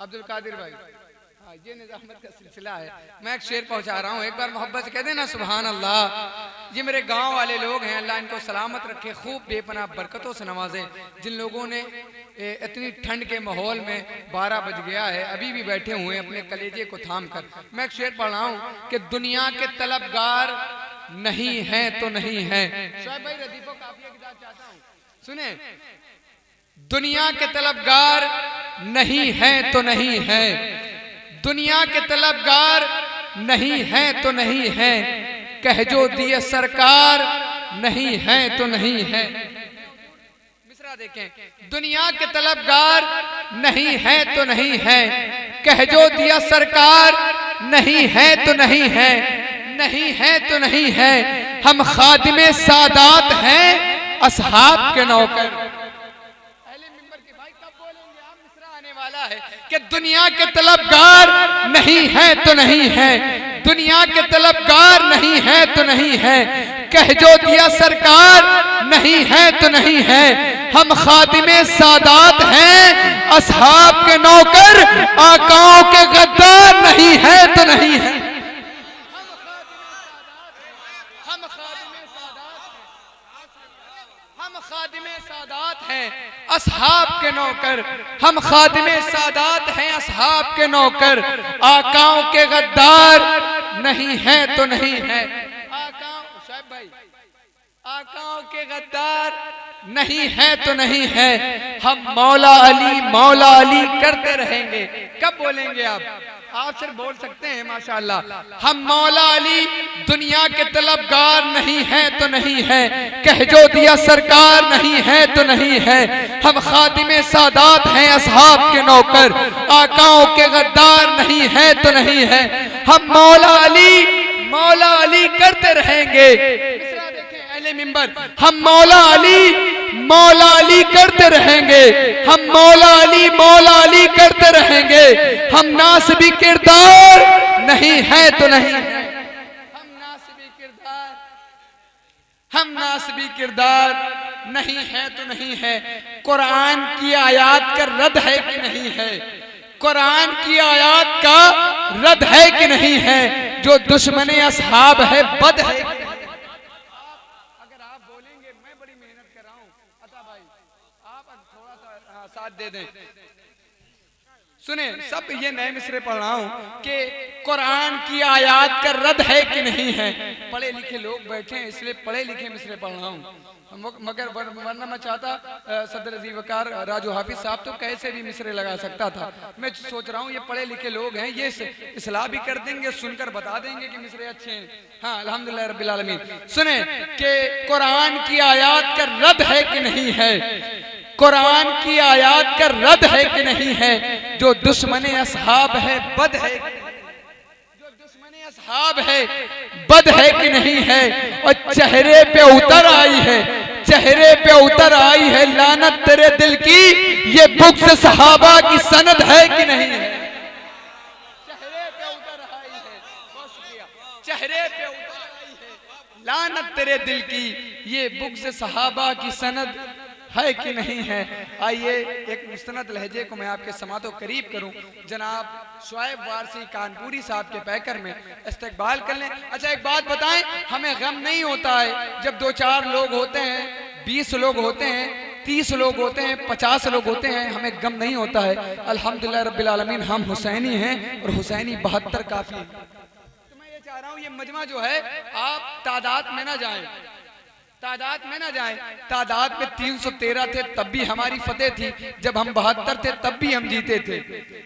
अब्दुल कादिर भाई, हाँ ये निजामत का सिलसिला है। मैं एक शेर पहुंचा रहा हूँ, एक बार मोहब्बत से कह देना सुभान अल्लाह। ये मेरे गांव वाले लोग हैं, अल्लाह इनको सलामत रखे, खूब बेपनाह बरकतों से नवाजे। जिन लोगों ने इतनी ठंड के माहौल में 12 बज गया है अभी भी बैठे हुए हैं अपने कलेजे को थाम कर। मैं एक शेर पढ़ रहा हूँ कि दुनिया के तलबगार नहीं है तो नहीं है। शोएब भाई रदीफो काफिया की बात चाहता हूँ, सुने। दुनिया के तलबगार नहीं है तो नहीं है, दुनिया के तलबगार नहीं है तो नहीं है, कह जो दिए सरकार नहीं है तो नहीं है। मिसरा देखें, दुनिया के तलबगार नहीं है तो नहीं है, कह जो दिया सरकार नहीं है तो नहीं है, नहीं है तो नहीं है। हम खादिमे सादात हैं, असहाब के नौकर। कि दुनिया के तलबगार नहीं है तो नहीं है, दुनिया के तलबगार नहीं है तो नहीं है, कह जो दिया सरकार नहीं है तो नहीं है। हम खादिमे सादात हैं, असहाब के नौकर, आकाओं के गद्दार नहीं है तो नहीं है। हम खादिमे सादात हैं, असहाब के नौकर, हम खादिमे सादात हैं, असहाब के नौकर, आकाओं के गद्दार नहीं है तो नहीं है। शायद भाई, आकाओं के गद्दार नहीं है तो नहीं है। हम मौला अली करते रहेंगे। कब बोलेंगे आप सिर्फ बोल सकते हैं माशाअल्लाह। हम मौला अली दुनिया के तलबगार नहीं है तो नहीं है, कह जो दिया सरकार नहीं है तो नहीं है। हम खादिमे सादात हैं, असहाब के नौकर, आकाओं के गद्दार नहीं है तो नहीं है। हम मौला अली करते रहेंगे। मिंबर, हम मौला अली करते रहेंगे, हम मौला अली करते रहेंगे। हम नासबी किरदार नहीं है तो नहीं है, हम नासबी किरदार नहीं है तो नहीं है। कुरान की आयत का रद्द है कि नहीं है, कुरान की आयत का रद्द है कि नहीं है। जो दुश्मन असहाब है बद है। साथ दे दें, सुने सब ये नए मिसरे पढ़ रहा हूं कि कुरान की आयत का रद्द है कि नहीं है। पढ़े लिखे लोग बैठे हैं इसलिए पढ़े लिखे मिसरे पढ़ रहा हूं, मगर वरना मैं चाहता सदर अजीज वकार राजू हाफिज साहब तो कैसे भी मिसरे लगा सकता था। मैं सोच रहा हूं ये पढ़े लिखे लोग हैं, ये इस्लाह भी कर देंगे, सुनकर बता देंगे कि मिसरे अच्छे हैं। हाँ अल्हम्दुलिल्लाह रब्बिल आलमीन। सुने कि कुरान की आयत का रद्द है कि नहीं है, कुरान की आयत का रद्द है कि नहीं है। जो दुश्मन असहाब है बद है, जो दुश्मन असहाब है बद है कि नहीं है। और चेहरे पे उतर आई है, चेहरे पे उतर आई है लानत तेरे दिल की, ये बुग़्ज़ सहाबा की सनद है कि नहीं है। चेहरे पे उतर आई है, बहुत शुक्रिया, चेहरे पे उतर आई है लानत तेरे दिल की, ये बुग़्ज़ सहाबा की सनद है कि नहीं है। आइए एक मुस्तनद लहजे को मैं आपके समातो करीब करूं। जनाब शुआइब वारसी कानपुरी साहब के पैकर में इस्तकबाल कर लें। अच्छा एक बात बताएं, हमें गम नहीं होता है जब 2-4 लोग होते हैं, 20 लोग होते हैं, 30 लोग होते हैं, 50 लोग होते हैं, हमें गम नहीं होता है। अल्हम्दुलिल्लाह रब्बिल आलमीन हम हुसैनी हैं और हुसैनी 72 काफी है। तो मैं ये चाह रहा हूँ ये मजमा जो है आप तादाद में ना जाएं, तादाद में ना जाएं। तादाद में 313 थे तब भी हमारी फतेह थी, जब हम 72 थे तब भी हम जीते थे।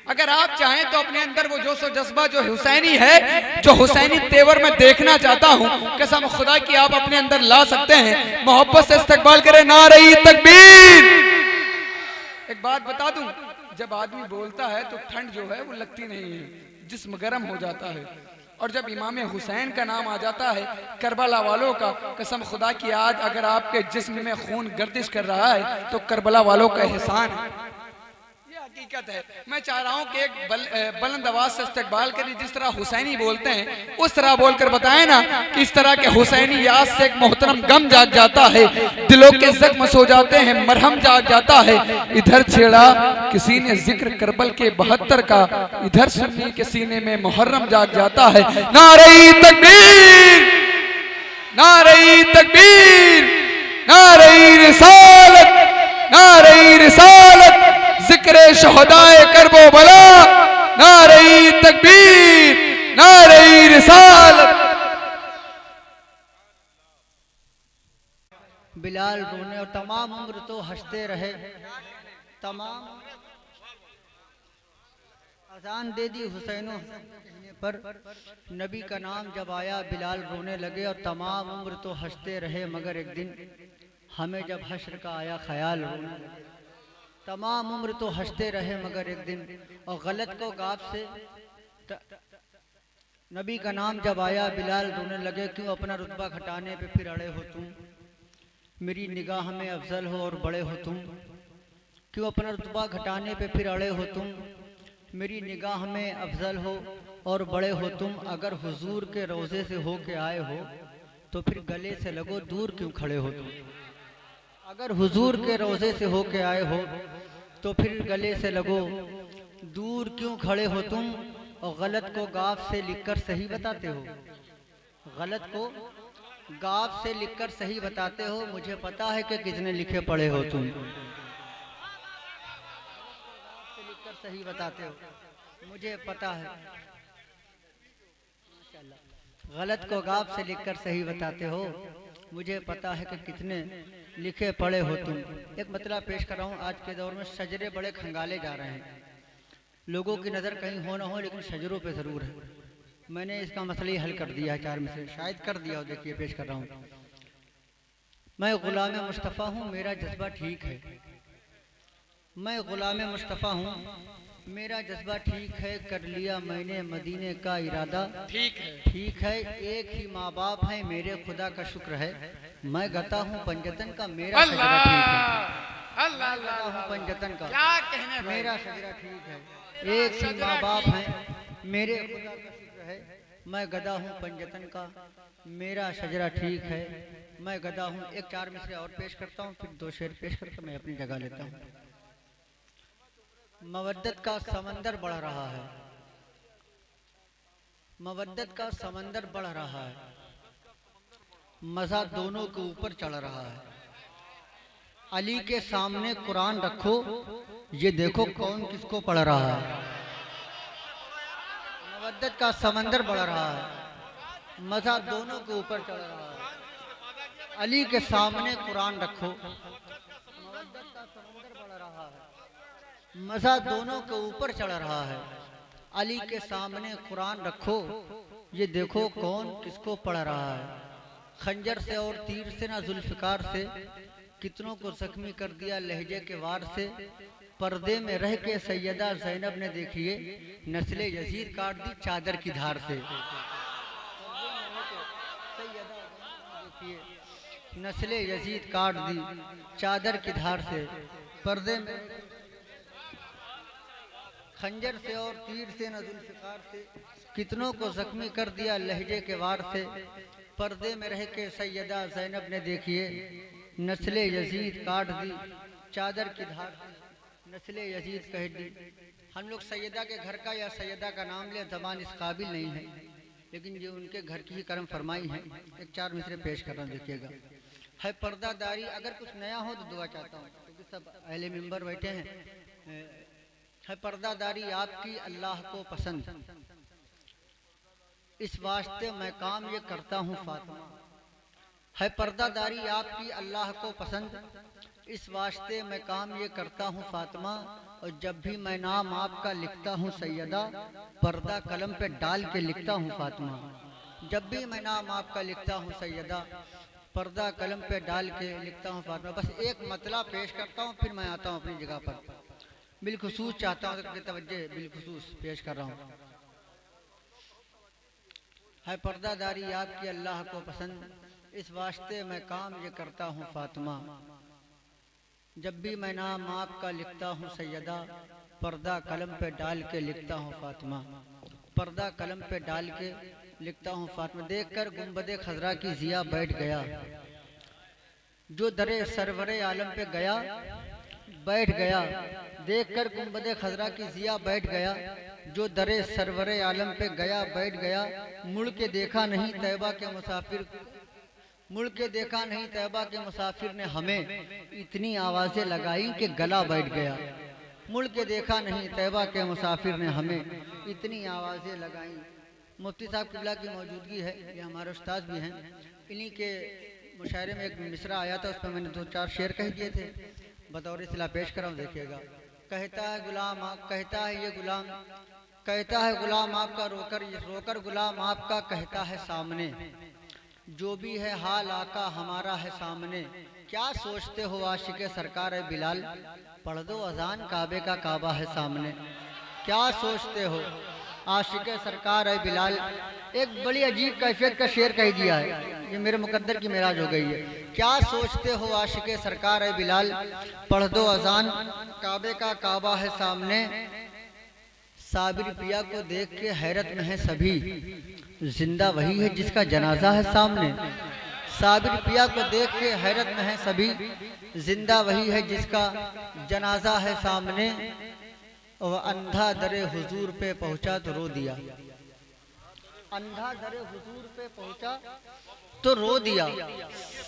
अगर आप चाहें तो अपने अंदर वो जोश और जज्बा जो हुसैनी है, जो हुसैनी तेवर में देखना चाहता हूँ, कसम खुदा की आप अपने अंदर ला सकते हैं। मोहब्बत से इस्तकबाल करें, नारे तकबीर। एक बात बता दूं, जब आदमी बोलता है तो ठंड जो है वो लगती नहीं है, जिस्म गर्म हो जाता है। और जब इमाम हुसैन का नाम आ जाता है, करबला वालों का, कसम खुदा की आज अगर आपके जिस्म में खून गर्दिश कर रहा है तो करबला वालों का एहसान है। हकीकत है। मैं चाह रहा हूँ कि एक बुलंद आवाज से इस्तकबाल करिए, जिस तरह हुसैनी बोलते हैं उस तरह बोलकर बताएं ना कि इस तरह के हुसैनी याद से एक मोहतरम गम जाग जाता है, दिलों के जख्म सो जाते हैं, मरहम जाग जाता है। इधर छेड़ा किसी ने जिक्र करबल के 72 का, इधर सुन्नी के सीने में मुहर्रम जाग जाता है। नारे तकबीर, नारे तकबीर, नारे रिसालत, नारे रिसालत, जिक्र शहदाए करबो बला, नारे तकबीर, नारे रिसालत। बिलाल रोने और तमाम उम्र तो हंसते रहे। तमाम अजान दे दी हुसैनो पर नबी का नाम जब आया बिलाल रोने लगे और तमाम उम्र तो हंसते रहे, मगर एक दिन हमें जब हश्र का आया ख्याल रोने लगे। तमाम उम्र तो हंसते रहे मगर एक दिन, और गलत को गाप से नबी का नाम जब आया बिलाल रोने लगे। क्यों अपना रुतबा घटाने पे फिर अड़े हो तुम, मेरी निगाह में अफजल हो और बड़े हो तुम। क्यों अपना रुतबा घटाने पे फिर अड़े हो तुम, मेरी निगाह में अफजल हो और बड़े हो तुम। अगर हुजूर के रोज़े से हो के आए हो तो फिर गले से लगो, दूर क्यों खड़े हो तुम। अगर हुजूर के रोज़े से हो के आए हो तो फिर गले से लगो, दूर क्यों खड़े हो तुम। और गलत को गाफ से लिखकर सही बताते हो, गलत को गाफ से लिखकर सही बताते हो। मुझे पता है कि कितने लिखे पढ़े हो तुम, लिखकर सही बताते हो, मुझे पता है। गलत को गाफ से लिखकर सही बताते हो, मुझे पता है कि कितने लिखे पढ़े हो तुम। एक मतलब पेश कर रहा हूँ। आज के दौर में शजरे बड़े खंगाले जा रहे हैं, लोगों की नज़र कहीं हो ना हो लेकिन शजरों पे ज़रूर है। मैंने इसका मसला ही हल कर दिया है, 4 में से शायद कर दिया हो। देखिए पेश कर रहा हूँ। मैं गुलाम मुस्तफ़ा हूँ, मेरा जज्बा ठीक है। मैं गुलाम मुस्तफ़ा हूँ, मेरा जज्बा ठीक है। कर लिया मैंने मदीने का इरादा, ठीक है, ठीक है। एक ही माँ बाप है, मेरे खुदा का शुक्र है। मैं गाता हूँ पंजतन का, मेरा शजरा ठीक है। अल्लाह गाता हूँ पंजतन का, क्या कहने, मेरा शजरा ठीक है। एक ही माँ बाप है, मेरे खुदा का शुक्र है। मैं गदा हूँ पंजतन का, मेरा शजरा ठीक है। मैं गदा हूँ। एक 4 मिसरे और पेश करता हूँ, फिर 2 शेर पेश करके मैं अपनी जगह लेता हूँ। मवद्दत का समंदर बढ़ रहा है, मवद्दत का समंदर बढ़ रहा है। मजा दोनों के ऊपर चढ़ रहा है। अली के सामने कुरान रखो, ये देखो कौन किसको पढ़ रहा है। मवद्दत का समंदर बढ़ रहा है, मजा दोनों के ऊपर चढ़ रहा है। अली के सामने कुरान रखो, मवद्दत का समंदर बढ़ रहा है, मजा दोनों के ऊपर चढ़ रहा है। अली के सामने कुरान रखो, ये देखो कौन किसको पढ़ रहा है। खंजर से और तीर से ना जुल्फिकार से, कितनों को जख्मी कर दिया लहजे के वार से। पर्दे में रह के सैयदा ज़ैनब ने देखिए, नस्ले यजीद काट दी चादर की धार से। नस्ले यजीद काट दी चादर की धार से। पर्दे में खंजर से और तीर से न जुल्फिकार से, कितनों को जख्मी कर दिया लहजे के वार से। पर्दे में रह के सैयदा ज़ैनब ने देखिए, नस्ले यजीद काट दी चादर की धार से। नस्ले यजीद कह दी। हम लोग सैयदा के घर का या सैयदा का नाम ले, ज़बान इस काबिल नहीं है, लेकिन ये उनके घर की ही करम फरमाई है। एक 4 मिसरे पेश कर रहा हूँ, देखिएगा। है पर्दादारी, अगर कुछ नया हो तो दुआ चाहता हूँ क्योंकि सब अहले मिंबर बैठे हैं। है पर्दादारी आपकी अल्लाह को पसंद, इस वास्ते मैं काम ये करता हूँ फातिमा। है पर्दादारी आपकी अल्लाह को पसंद, इस वास्ते मैं काम ये करता हूँ फातिमा। और जब भी मैं नाम आपका लिखता हूँ सैयदा, पर्दा कलम पे डाल के लिखता हूँ फातिमा। जब भी मैं नाम आपका लिखता हूँ सैयदा, पर्दा कलम पे डाल के लिखता हूँ फातिमा। बस एक मतलब पेश करता हूँ, फिर मैं आता हूँ अपनी जगह पर। बिलखुसूस चाहता हूँ कि तवज्जो बिलखुसूस पेश कर रहा हूँ। है पर्दादारी आपकी अल्लाह को पसंद, इस वास्ते मैं काम ये करता हूँ फातिमा। जब भी मैं नाम आपका लिखता हूँ सैयदा, पर्दा कलम पे डाल के लिखता हूँ फातिमा, पर्दा कलम पे डाल के लिखता हूँ फातिमा। देखकर गुंबदे खजरा की जिया बैठ गया, जो दरे सरवरे आलम पे गया बैठ गया। देखकर गुंबदे खजरा की जिया बैठ गया, जो दरे सरवरे आलम पे गया बैठ गया। मुड़ के देखा नहीं तैयबा के मुसाफिर, मुड़ के देखा नहीं तैयबा के मुसाफिर ने हमें इतनी आवाज़ें लगाई कि गला बैठ गया। मुड़ के देखा नहीं तैयबा के मुसाफिर ने हमें इतनी आवाज़ें लगाई। मुफ्ती साहब किबला की मौजूदगी है, ये हमारे उस्ताद भी हैं। इन्हीं के मुशायरे में एक मिसरा आया था, उस पर मैंने 2-4 शेर कह दिए थे, बतौर इस्तिला पेश कर रहा हूँ, देखिएगा। कहता है गुलाम आप, कहता है ये गुलाम, कहता है गुलाम आपका रोकर रोकर गुलाम आपका कहता है सामने, जो भी है हाल आका हमारा है सामने। क्या सोचते हो आशिक़े सरकार है बिलाल, पढ़ दो अजान काबे का काबा है सामने। क्या सोचते हो आशिक़े सरकार है बिलाल। एक बड़ी अजीब कैफियत का शेर कह दिया है, ये मेरे मुकद्दर की मेराज हो गई है। क्या सोचते हो आशिक़े सरकार है बिलाल, पढ़ दो अजान काबे का काबा है सामने। साबिर पिया को देख के हैरत में है सभी, जिंदा वही है जिसका जनाजा है सामने। साबिर पिया को देख के हैरत में है सभी, जिंदा वही है जिसका जनाजा है सामने। वह अंधा दरे हुजूर पे पहुंचा तो रो दिया, अंधा दरे हुजूर पे पहुंचा तो रो दिया।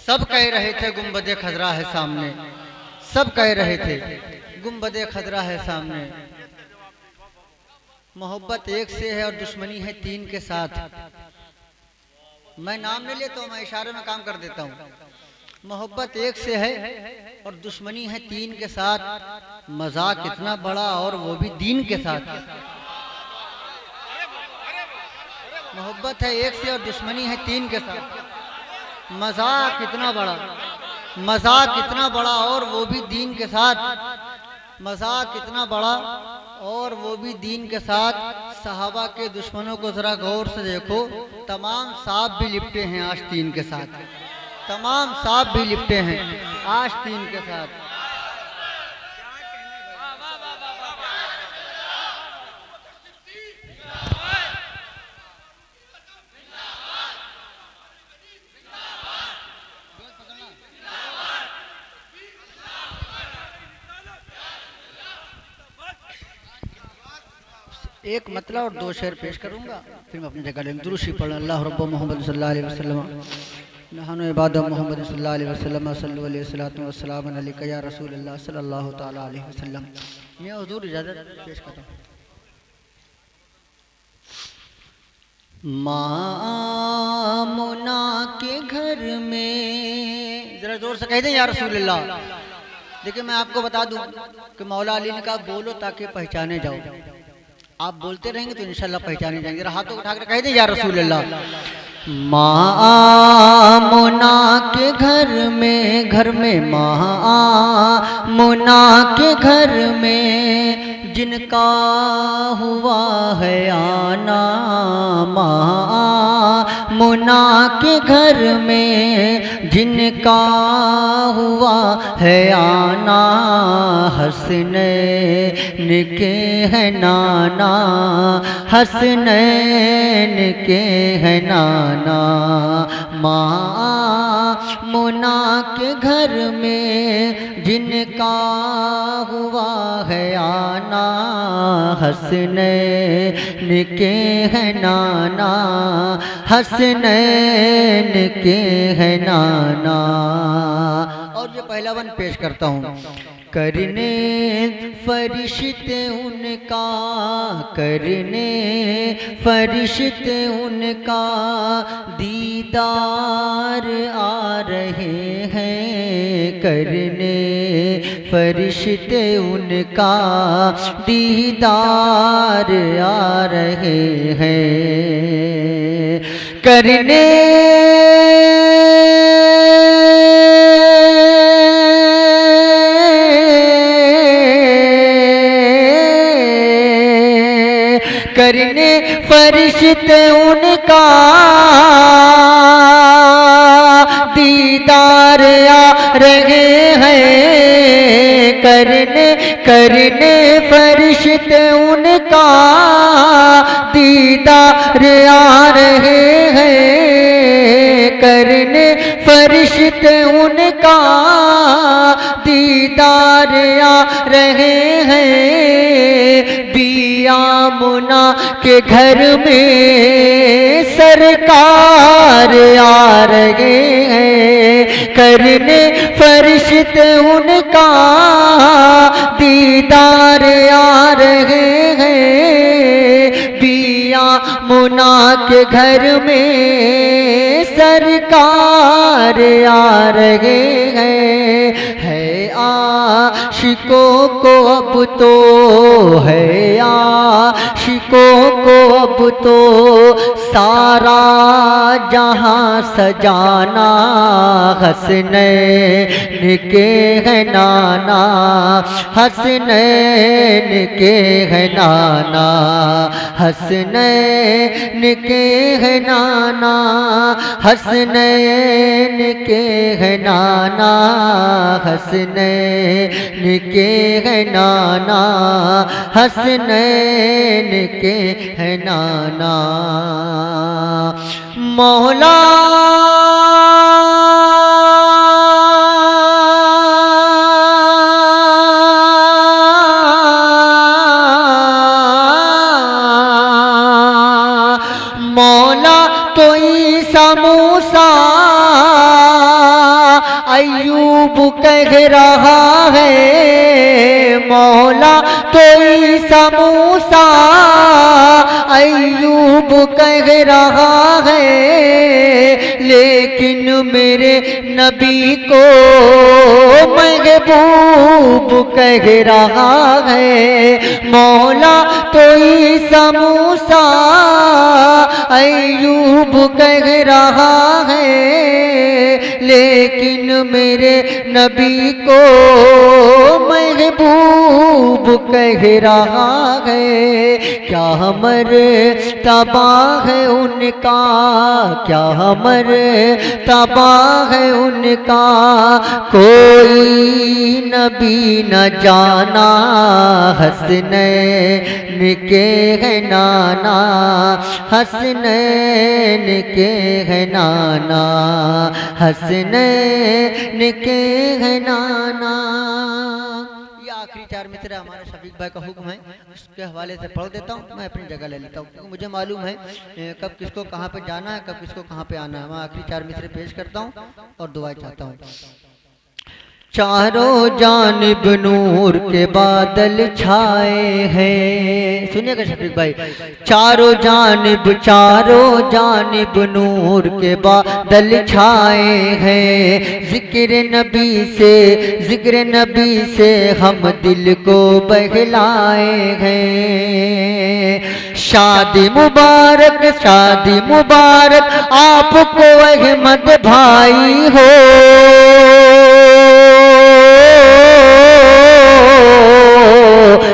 सब कह रहे थे गुंबदे खजरा है सामने, सब कह रहे थे गुंबदे खजरा है सामने। मोहब्बत एक से है और दुश्मनी है 3 के साथ। मैं नाम नहीं लेता हूँ, मैं इशारे में काम कर देता हूँ। मोहब्बत एक से है और दुश्मनी है 3 के साथ। मजाक इतना बड़ा और वो भी दीन के साथ। मोहब्बत है एक से और दुश्मनी है 3 के साथ। मजाक इतना बड़ा, मजाक इतना बड़ा और वो भी दीन के साथ। मजाक इतना बड़ा और वो भी दीन के साथ। सहाबा के दुश्मनों को जरा गौर से देखो, तमाम सांप भी लिपटे हैं आस्तीन के साथ। तमाम सांप भी लिपटे हैं आस्तीन के साथ। एक मतलब और 2 शेर पेश करूंगा, फिर मैं अपनी जगह लेंगे। दुरूशी पढ़ अल्लाह रब्बो मोहम्मद सल्लल्लाहु अलैहि वसल्लम नहनु इबाद मोहम्मद सल्लल्लाहु अलैहि वसल्लम सल्लल्लाहु अलैहि वसल्लम अलैका या रसूल अल्लाह सल्लल्लाहु तआला अलैहि वसल्लम। मैं हुजूर इजाजत पेश करता हूँ। मामुना के घर में, जरा जोर से कह दें या रसूल अल्लाह। देखिए मैं आपको बता दूं कि मौला अली ने कहा बोलो ताकि पहचाने जाओ। आप बोलते रहेंगे तो इंशाल्लाह पहचाने जाएंगे। जरा हाथों उठा कर कह दे या रसूल अल्लाह। मामुना के घर में मामुना के घर में जिनका हुआ है आना। मामुना के घर में जिनका हुआ है आना। हसनैन के है नाना, हसनैन के है नाना। मामुना के घर में जिनका हुआ है आना। हसनैन के है नाना, हसनैन के है नाना। और ये पहला वन पेश करता हूँ। करने फरिश्ते उनका, करने फरिश्ते उनका दीदार आ रहे हैं। करने फरिश्ते उनका दीदार आ रहे हैं। करने करने फरिश्ते उनका दीदार आ रहे हैं। करने करने फरिश्ते फरिश्ते उनका दीदार आ रहे हैं, करने फरिश्ते उनका दीदार आ रहे हैं। बिया मुना के घर में सरकार आ रहे हैं, करने फरिश्ते उनका दीदार आ रहे हैं। बिया मुना के घर में सरकार आ रहे हैं। है आशिकों को अब तो, है आशिकों को अब तो सारा जहां सजाना। हसनैन के है नाना, हसनैन के है नाना, हसनैन के है नाना, हसनैन के है नाना, हसनैन के है नाना, हसनैन के है नाना। मौला मौला तो ईसा मूसा अय्यूब कह रहा है। मौला तो ईसा मूसा अय्यूब कह रहा है, लेकिन मेरे नबी को महबूब कह रहा है। मौला तो ईसा मूसा अय्यूब कह रहा है, लेकिन मेरे नबी को महबूब कह रहा है। क्या मर्तबा है उनका, क्या मर्तबा है उनका, कोई नबी न जाना। हसनैन के है नाना, हसनैन के है नाना, हसनैन के है नाना। ये आखिरी चार मित्र हमारे शफीक भाई का हुक्म है, उसके हवाले से पढ़ देता हूँ, मैं अपनी जगह ले लेता हूँ, क्योंकि मुझे मालूम है कब किसको कहाँ पे जाना है, कब किसको कहाँ पे आना है। मैं आखिरी चार मित्र पेश करता हूँ और दुआएं चाहता हूँ। चारों जानिब नूर के बादल छाए हैं। सुनिएगा शफीक भाई, चारों जानिब नूर के बादल छाए हैं। जिक्र नबी से हम दिल को बहलाए हैं। शादी मुबारक आपको अहमद भाई हो।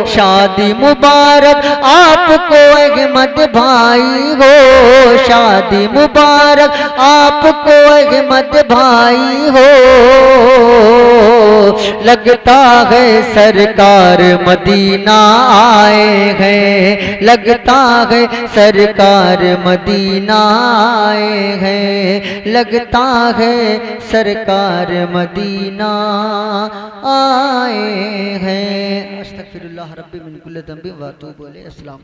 शादी मुबारक आपको अहमद भाई हो। शादी मुबारक आपको अहमद भाई हो। लगता है सरकार मदीना आए हैं, लगता है सरकार मदीना आए हैं, लगता है सरकार मदीना आए हैं। अस्तगफिरुल्लाह रब्बी मिन कुल्लि ज़ंबि व अतूबु इलैहि। अस्सलाम।